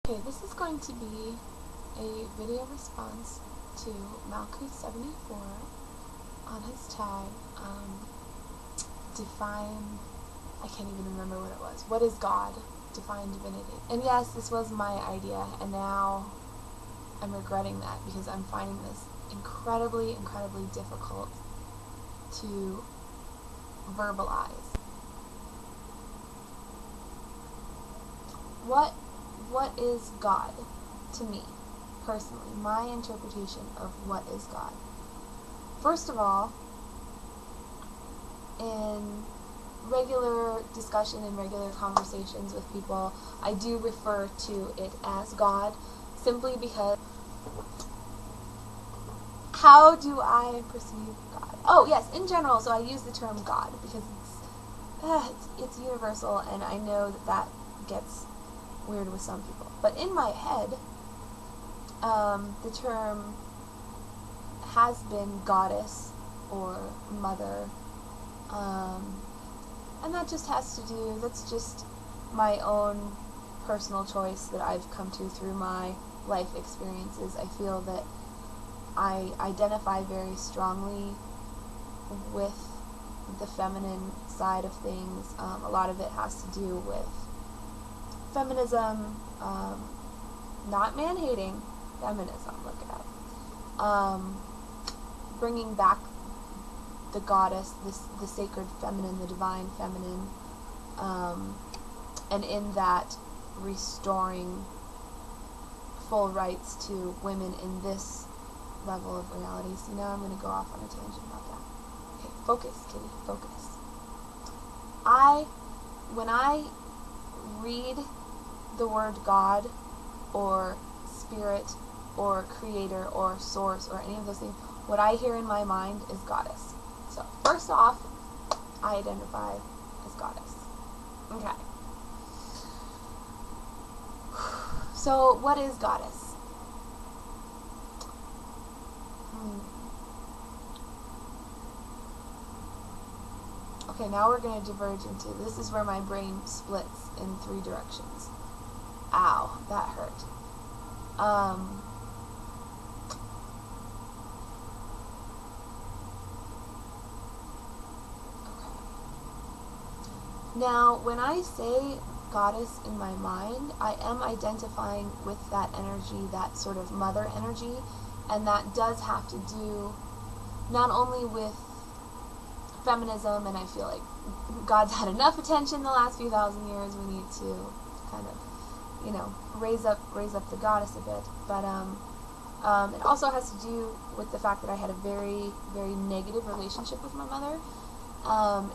Okay, this is going to be a video response to Malkuth74 on his tag, define, I can't even remember what it was. What is God? Define divinity. And yes, this was my idea, and now I'm regretting that because I'm finding this incredibly difficult to verbalize. What is God to me, personally? My interpretation of what is God. First of all, in regular discussion and regular conversations with people, I do refer to it as God, simply because how do I perceive God? Oh yes, in general, so I use the term God because it's universal, and I know that gets weird with some people. But in my head, the term has been goddess or mother, and that just has to do, that's just my own personal choice that I've come to through my life experiences. I feel that I identify very strongly with the feminine side of things. A lot of it has to do with feminism, not man-hating, feminism, look it up. Bringing back the goddess, the sacred feminine, the divine feminine, and in that restoring full rights to women in this level of reality. So now I'm going to go off on a tangent about that. Okay, focus, kitty, focus. When I read the word God, or spirit, or creator, or source, or any of those things, what I hear in my mind is goddess. So, first off, I identify as goddess. Okay. So, what is goddess? Okay, now we're going to diverge into, this is where my brain splits in 3 directions. Ow, that hurt. Okay. Now, when I say goddess in my mind, I am identifying with that energy, that sort of mother energy, and that does have to do not only with feminism, and I feel like God's had enough attention the last few thousand years, we need to kind of, you know, raise up the goddess a bit, but it also has to do with the fact that I had a very negative relationship with my mother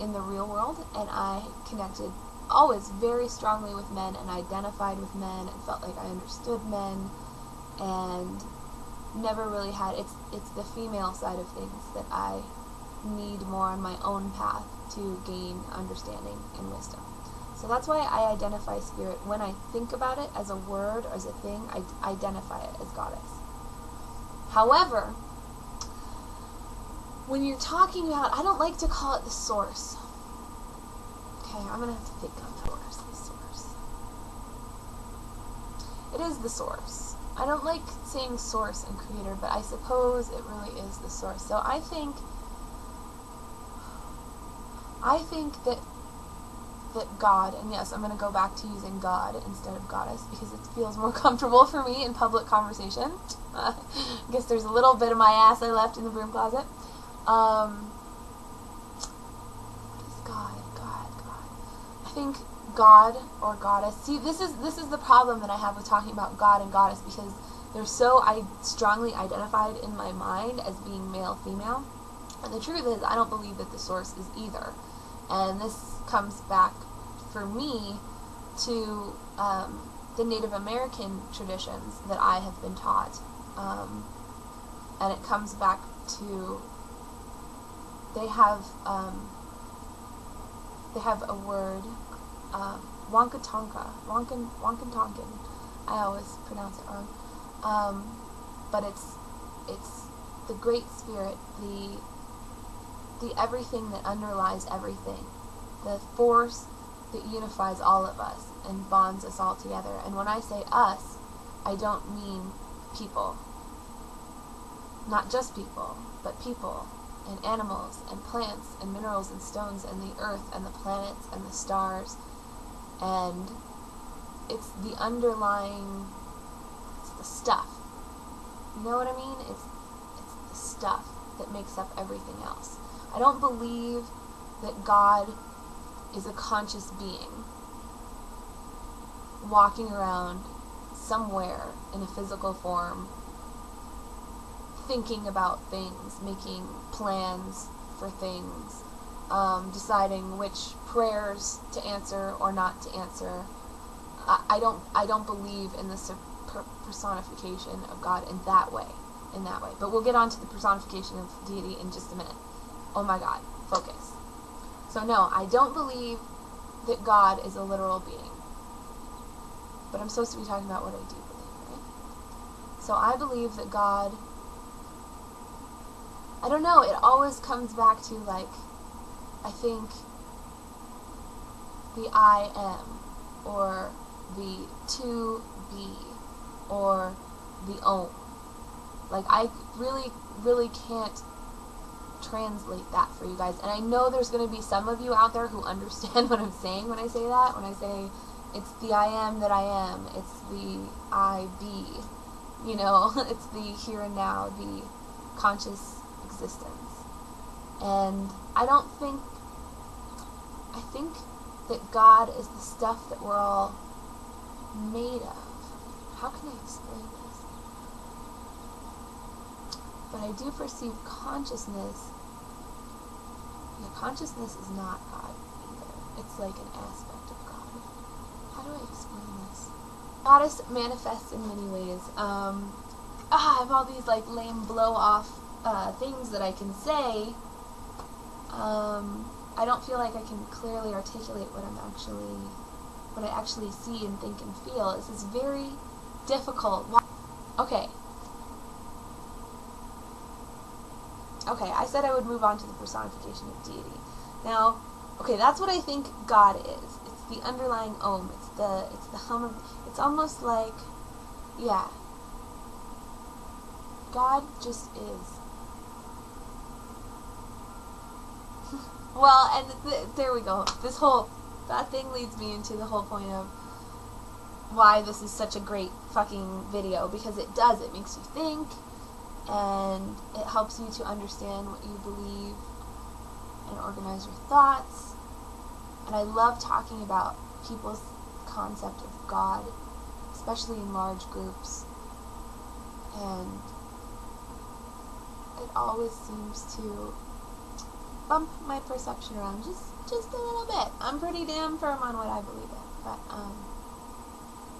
in the real world, and I connected always very strongly with men and identified with men and felt like I understood men, and never really had, it's the female side of things that I need more on my own path to gain understanding and wisdom. So that's why I identify spirit. When I think about it as a word or as a thing, I identify it as goddess. However, when you're talking about, I don't like to call it the source. Okay, I'm going to have to think on the source. It is the source. I don't like saying source and creator, but I suppose it really is the source. So I think that God, and yes, I'm going to go back to using God instead of goddess because it feels more comfortable for me in public conversation. I guess there's a little bit of my ass I left in the broom closet. What is God? I think God or goddess. See, this is the problem that I have with talking about God and goddess, because they're so strongly identified in my mind as being male, female. And the truth is, I don't believe that the source is either. And this comes back, for me, to the Native American traditions that I have been taught. And it comes back to, they have a word, Wankatonkin. I always pronounce it wrong. But it's the Great Spirit, the everything that underlies everything, the force that unifies all of us and bonds us all together. And when I say us, I don't mean people. Not just people, but people, and animals, and plants, and minerals, and stones, and the earth, and the planets, and the stars, and it's the underlying, it's the stuff. You know what I mean? It's the stuff that makes up everything else. I don't believe that God is a conscious being walking around somewhere in a physical form, thinking about things, making plans for things, deciding which prayers to answer or not to answer. I don't believe in the personification of God in that way. But we'll get on to the personification of deity in just a minute. Oh my God, focus. So no, I don't believe that God is a literal being. But I'm supposed to be talking about what I do believe, right? So I believe that God, I don't know, it always comes back to, like, I think the I am, or the to be, or the Om. Like, I really, really can't translate that for you guys. And I know there's going to be some of you out there who understand what I'm saying when I say that. When I say it's the I am that I am, it's the I be, you know, it's the here and now, the conscious existence. And I think that God is the stuff that we're all made of. How can I explain this? But I do perceive consciousness. Yeah, consciousness is not God either. It's like an aspect of God. How do I explain this? Goddess manifests in many ways. I have all these like lame blow-off things that I can say. I don't feel like I can clearly articulate what I actually see and think and feel. This is very difficult. Okay, I said I would move on to the personification of deity. Now, okay, that's what I think God is. It's the underlying Om. It's the hum of. It's almost like, yeah. God just is. Well, and there we go. That thing leads me into the whole point of why this is such a great fucking video, because it does. It makes you think, and it helps you to understand what you believe and organize your thoughts. And I love talking about people's concept of God, especially in large groups. And it always seems to bump my perception around just a little bit. I'm pretty damn firm on what I believe in. But,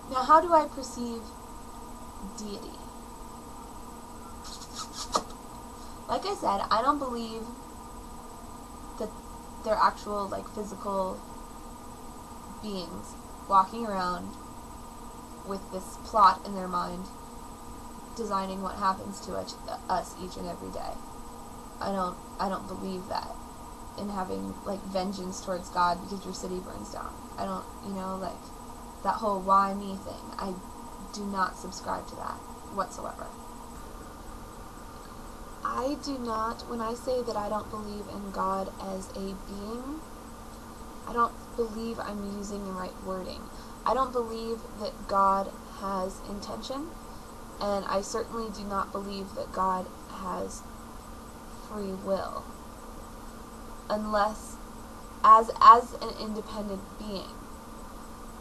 now how do I perceive deity? Like I said, I don't believe that they're actual, like, physical beings walking around with this plot in their mind, designing what happens to us each and every day. I don't believe that, in having, like, vengeance towards God because your city burns down. I don't, like, that whole why me thing. I do not subscribe to that whatsoever. I do not, when I say that I don't believe in God as a being, I don't believe I'm using the right wording. I don't believe that God has intention, and I certainly do not believe that God has free will, unless as an independent being.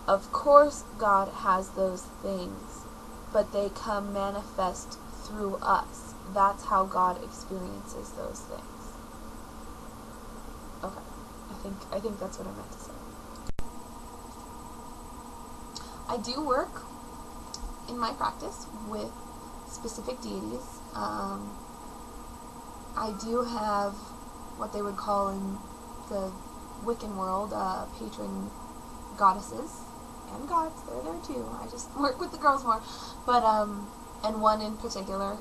Of course God has those things, but they come manifest through us. That's how God experiences those things. Okay, I think that's what I meant to say. I do work in my practice with specific deities. I do have what they would call in the Wiccan world patron goddesses and gods. They're there too. I just work with the girls more. But and one in particular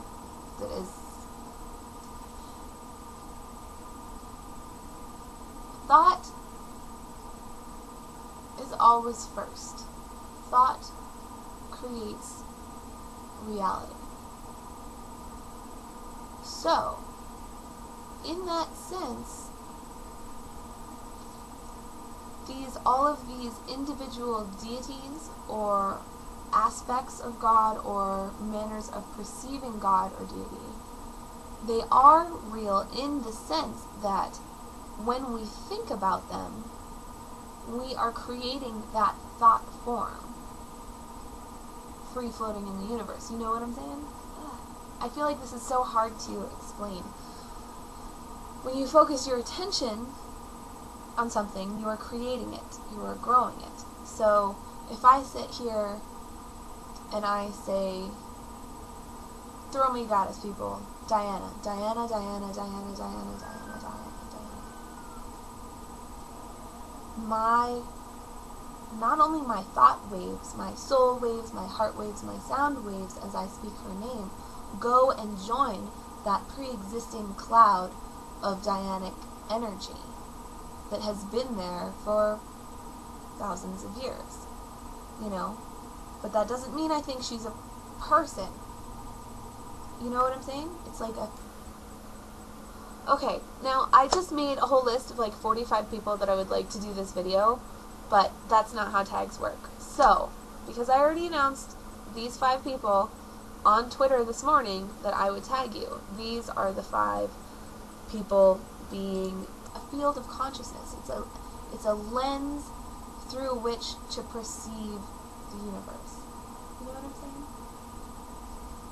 that is thought is always first. Thought creates reality. So, in that sense, all of these individual deities or aspects of God or manners of perceiving God or deity, they are real in the sense that when we think about them, we are creating that thought form free floating in the universe. You know what I'm saying? I feel like this is so hard to explain. When you focus your attention on something, you are creating it, you are growing it. So if I sit here and I say, throw me goddess people, Diana, Diana, Diana, Diana, Diana, Diana, Diana, Diana. Not only my thought waves, my soul waves, my heart waves, my sound waves as I speak her name, go and join that pre-existing cloud of Dianic energy that has been there for thousands of years, you know? But that doesn't mean I think she's a person. You know what I'm saying? It's like a... Okay, now I just made a whole list of like 45 people that I would like to do this video, but that's not how tags work. So, because I already announced these 5 people on Twitter this morning that I would tag you, these are the 5 people being a field of consciousness. It's a lens through which to perceive the universe. You know what I'm saying?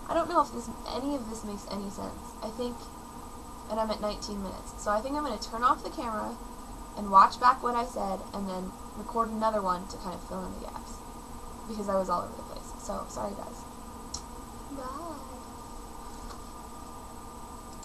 I don't know if any of this makes any sense. I think, and I'm at 19 minutes, so I think I'm going to turn off the camera and watch back what I said and then record another one to kind of fill in the gaps, because I was all over the place. So, sorry guys. Bye.